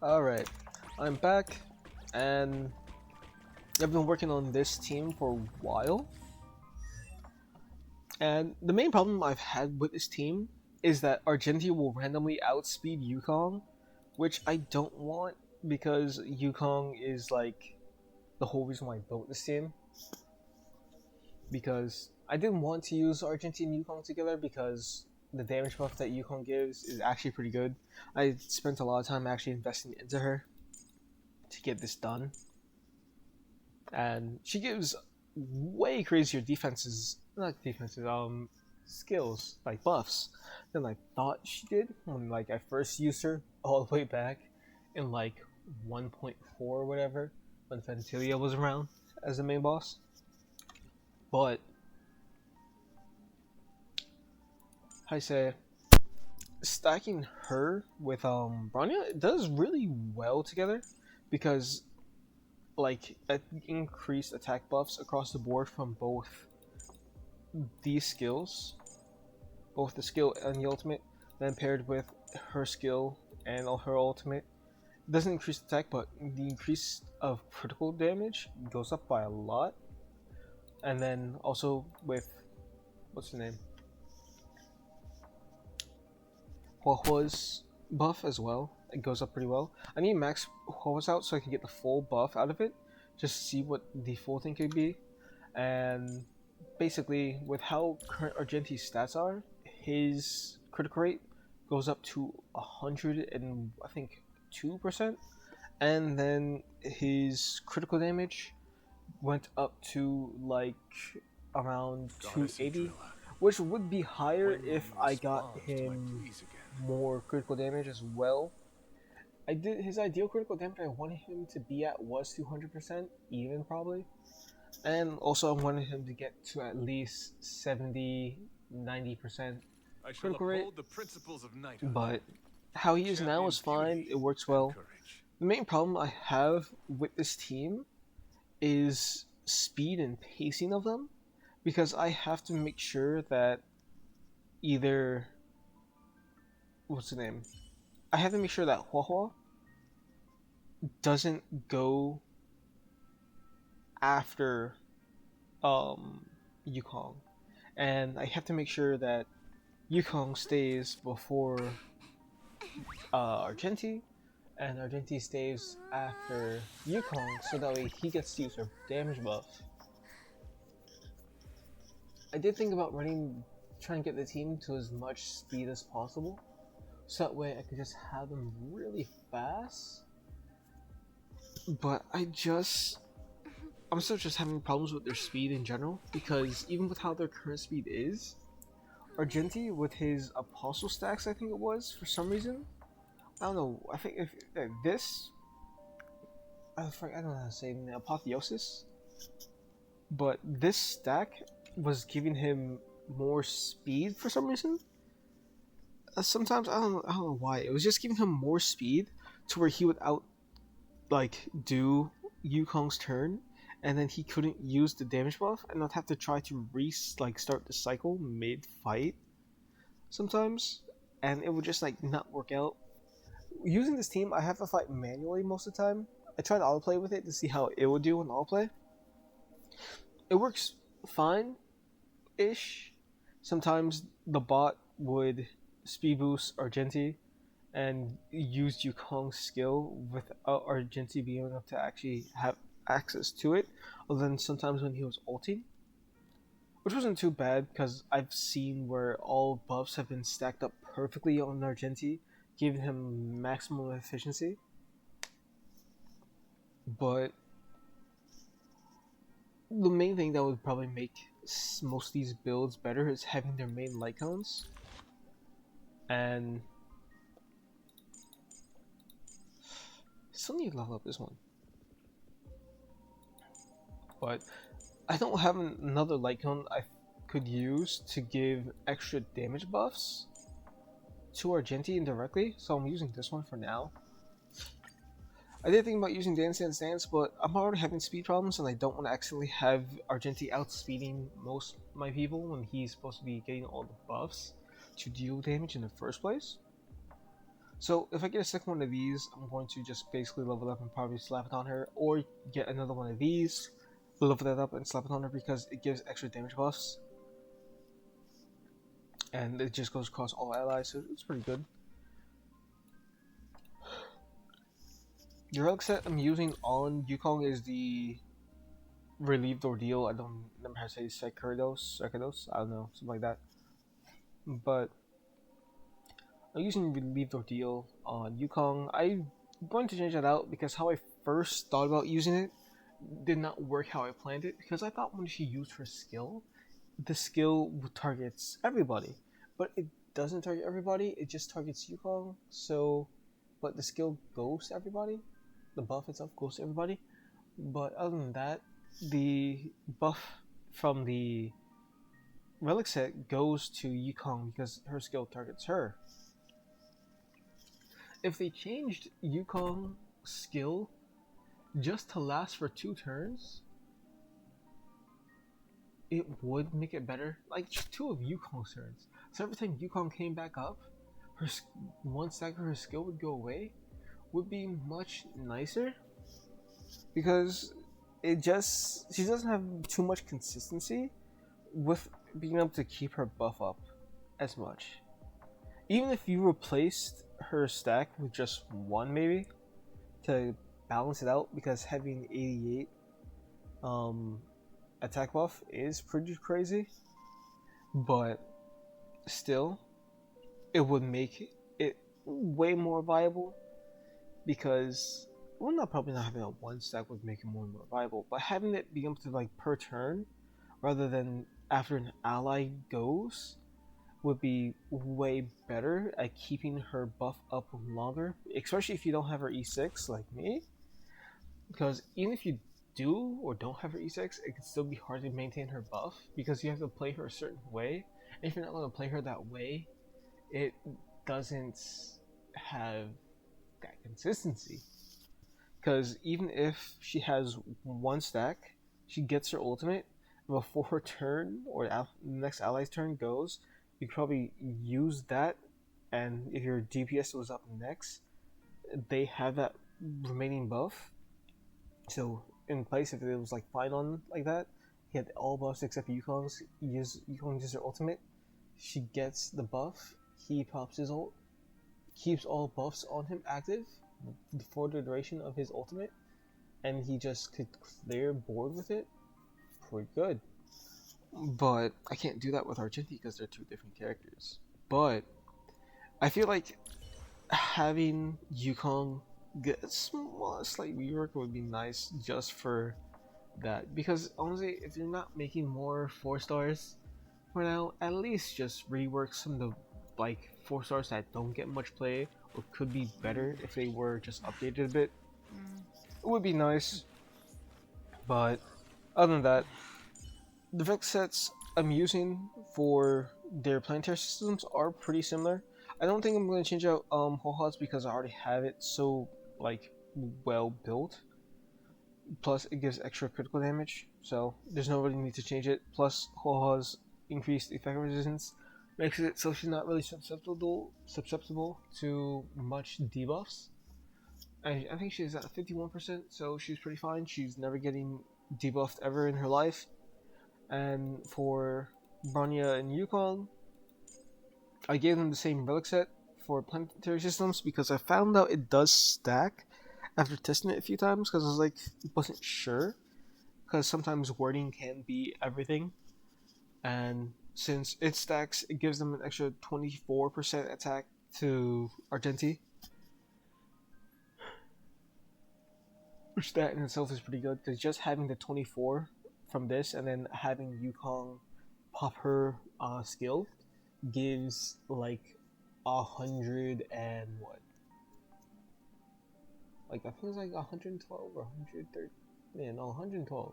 Alright, I'm back, and I've been working on this team for a while. And the main problem I've had with this team is that Argenti will randomly outspeed Yukong, which I don't want because Yukong is like the whole reason why I built this team. Because I didn't want to use Argenti and Yukong together because the damage buff that Yukong gives is actually pretty good. I spent a lot of time actually investing into her to get this done. And she gives way crazier skills, like buffs, than I thought she did when like I first used her all the way back in like 1.4 or whatever, when Fantilia was around as the main boss. But I say stacking her with Bronya, it does really well together because like increased attack buffs across the board from both these skills, both the skill and the ultimate, then paired with her skill and her ultimate. It doesn't increase attack, but the increase of critical damage goes up by a lot. And then also with what's the name? Huahua's buff as well. It goes up pretty well. I need max Huahua's out so I can get the full buff out of it, just to see what the full thing could be. And basically, with how current Argenti's stats are, his critical rate goes up to 100 and I think 2%, and then his critical damage went up to like around 280, which would be higher if I got him more critical damage as well. I did his ideal critical damage I wanted him to be at was 200% even probably. And also I wanted him to get to at least 70-90% critical rate. But how he is now is fine, it works well. The main problem I have with this team is speed and pacing of them, because I have to make sure that either what's the name? I have to make sure that Huahua doesn't go after Yukong, and I have to make sure that Yukong stays before Argenti, and Argenti stays after Yukong, so that way he gets to use her damage buff. I did think about trying to get the team to as much speed as possible, so that way I could just have them really fast. But I'm still just having problems with their speed in general, because even with how their current speed is, Argenti with his apostle stacks, I think it was, for some reason, I don't know, I think if this, I don't know how to say it, apotheosis, but this stack was giving him more speed for some reason. Sometimes I don't know why. It was just giving him more speed to where he would do Yukong's turn, and then he couldn't use the damage buff, and I'd have to try to start the cycle mid fight sometimes, and it would just not work out. Using this team, I have to fight manually most of the time. I tried autoplay with it to see how it would do in autoplay. It works fine-ish. Sometimes the bot would speed boost Argenti and use Yukong's skill without Argenti being able to actually have access to it, other than sometimes when he was ulting, which wasn't too bad because I've seen where all buffs have been stacked up perfectly on Argenti, giving him maximum efficiency. But the main thing that would probably make most of these builds better is having their main light cones, and still need to level up this one. But I don't have another light cone I could use to give extra damage buffs to Argenti indirectly, so I'm using this one for now. I did think about using Dance Dance Dance, but I'm already having speed problems, and I don't want to accidentally have Argenti outspeeding most of my people when he's supposed to be getting all the buffs to deal damage in the first place. So if I get a second one of these, I'm going to just basically level up and probably slap it on her, or get another one of these, level that up and slap it on her because it gives extra damage buffs, and it just goes across all allies, so it's pretty good. The relic set I'm using on Yukong is the Relieved Ordeal. I don't remember how to say Sekurdos, I don't know, something like that. But I'm using Relieved Ordeal on Yukong. I'm going to change that out because how I first thought about using it did not work how I planned it, because I thought when she used her skill, the skill targets everybody. But it doesn't target everybody, it just targets Yukong, so but the skill goes to everybody. The buff itself goes to everybody. But other than that, the buff from the relic set goes to Yukong because her skill targets her. If they changed Yukong's skill just to last for 2 turns, it would make it better. Like just 2 of Yukong's turns. So every time Yukong came back up, her 1 stack of her skill would go away. Would be much nicer, because it just, she doesn't have too much consistency with being able to keep her buff up as much. Even if you replaced her stack with just 1 maybe to balance it out, because having 88 attack buff is pretty crazy, but still it would make it way more viable, because well, not probably not having a 1 stack would make it more and more viable, but having it be able to like per turn rather than after an ally goes would be way better at keeping her buff up longer, especially if you don't have her E6 like me. Because even if you do or don't have her E6, it can still be hard to maintain her buff because you have to play her a certain way. And if you're not going to play her that way, it doesn't have that consistency. Because even if she has 1 stack, she gets her ultimate before her turn or the next ally's turn goes. You could probably use that, and if your DPS was up next, they have that remaining buff. So in place, if it was like Phainon like that, he had all buffs except Yukong's. Yukong uses her ultimate. She gets the buff. He pops his ult, keeps all buffs on him active for the duration of his ultimate, and he just could clear board with it. Pretty good. But I can't do that with Argenti because they're 2 different characters. But I feel like having Yukong get a slight rework would be nice just for that. Because honestly, if you're not making more 4 stars for now, at least just rework some of the like 4 stars that don't get much play or could be better if they were just updated a bit. It would be nice. But other than that, the Vex sets I'm using for their planetary systems are pretty similar. I don't think I'm going to change out Hohas because I already have it so like well built. Plus it gives extra critical damage, so there's no really need to change it. Plus Hoha's increased effect resistance makes it so she's not really susceptible to much debuffs. I think she's at 51%, so she's pretty fine. She's never getting debuffed ever in her life. And for Bronya and Yukong, I gave them the same relic set for planetary systems because I found out it does stack after testing it a few times, because I was like, wasn't sure, because sometimes wording can be everything, and since it stacks, it gives them an extra 24% attack to Argenti, which that in itself is pretty good, because just having the 24 from this and then having Yukong pop her skill gives like 100 and what? Like I think it's like 112 or 130. Yeah, no, 112.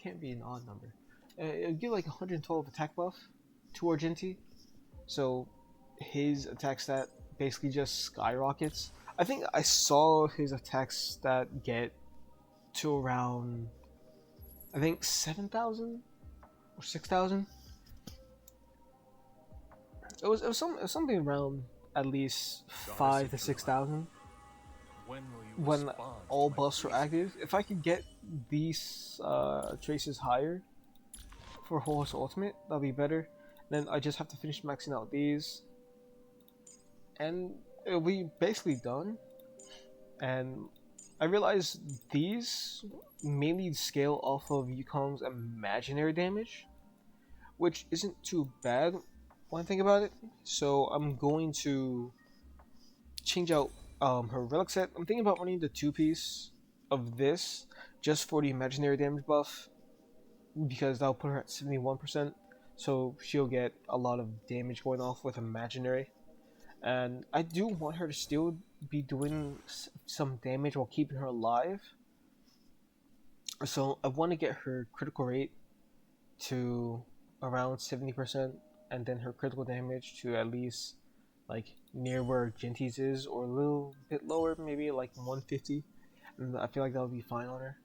Can't be an odd number. It'll give like 112 attack buff to Argenti, so his attack stat basically just skyrockets. I think I saw his attack stat get to around, I think 7,000 or 6,000. It was something around at least 5 to 6,000 When will you when respond to all my buffs are reasoning? active. If I could get these traces higher for Horse Ultimate, that'll be better. Then I just have to finish maxing out these, and it'll be basically done. And I realize these mainly scale off of Yukong's imaginary damage, which isn't too bad when I think about it. So I'm going to change out her relic set. I'm thinking about running the 2-piece of this just for the imaginary damage buff because that'll put her at 71%. So she'll get a lot of damage going off with imaginary. And I do want her to still be doing some damage while keeping her alive. So I want to get her critical rate to around 70%, and then her critical damage to at least like near where Jinty's is, or a little bit lower, maybe like 150. And I feel like that would be fine on her.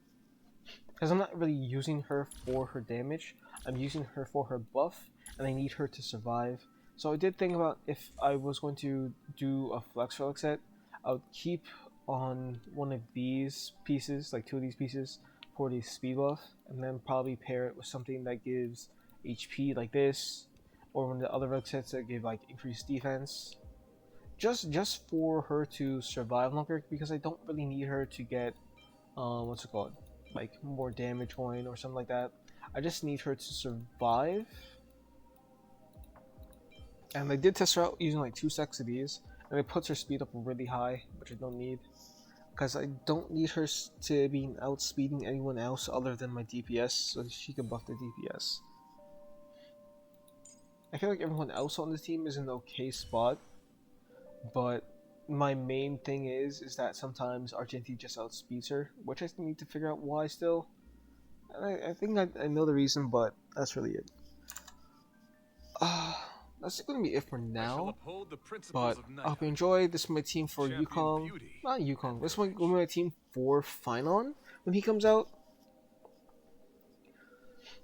Because I'm not really using her for her damage, I'm using her for her buff, and I need her to survive. So I did think about if I was going to do a flex relic set, I would keep on one of these pieces, like 2 of these pieces, for the speed buff, and then probably pair it with something that gives HP like this, or one of the other relic sets that give like increased defense. Just for her to survive longer, because I don't really need her to get what's it called, like more damage going or something like that. I just need her to survive. And I did test her out using like 2 stacks of these, and it puts her speed up really high, which I don't need, because I don't need her to be outspeeding anyone else other than my DPS, so she can buff the DPS. I feel like everyone else on the team is in an okay spot, but my main thing is that sometimes Argenti just outspeeds her, which I need to figure out why still. And I think I know the reason, but that's really it. That's going to be it for now. But I hope you enjoyed. This is my team for Yukong. Not Yukong. This is my team for Phainon when he comes out.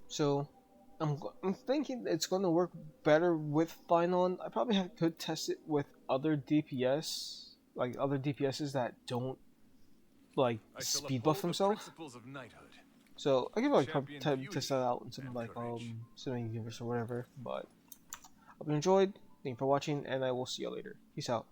So I'm thinking it's going to work better with Phainon. I probably could test it with other DPS, like other DPSs that don't like speed buff themselves. So I could like test that out in something like Cinematic Universe or whatever. But hope you enjoyed. Thank you for watching, and I will see you later. Peace out.